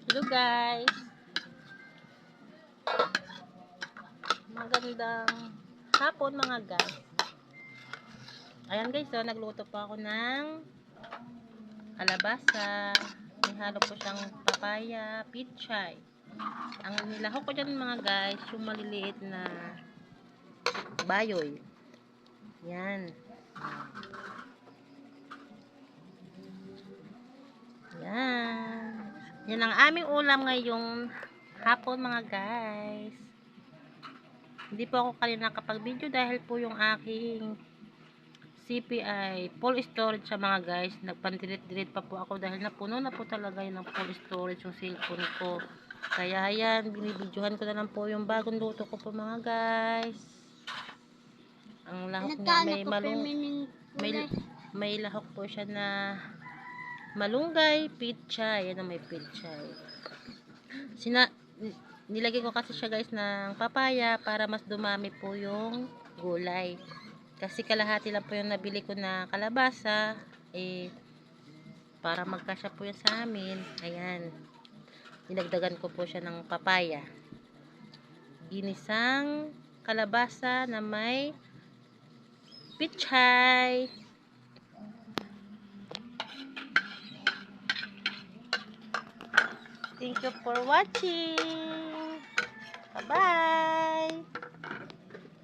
Hello guys, magandang hapon mga guys. Ayan guys, so nagluto po ako ng kalabasa. Nihalo ko siyang papaya, pichay. Ang nilahok ko dyan mga guys, yung maliliit na bayoy. Yan. Yan. Yan ang aming ulam ngayong hapon mga guys. Hindi po ako kanina nakapag-video dahil po yung aking CPI full storage sa mga guys. Nagpan-delete pa po ako dahil napuno na po talaga yun ng full storage yung cellphone ko. Kaya ayan, binibidyohan ko na lang po yung bagong luto ko po mga guys. Ang lahok niya may lahok po siya na malunggay, pichay. Yan ang may pichay. Nilagay ko kasi siya guys ng papaya para mas dumami po yung gulay. Kasi kalahati lang po yung nabili ko na kalabasa. Para magkasya po yan sa amin. Ayan. Dinagdagan ko po siya ng papaya. Ginisang kalabasa na may pichay. Thank you for watching. Bye-bye.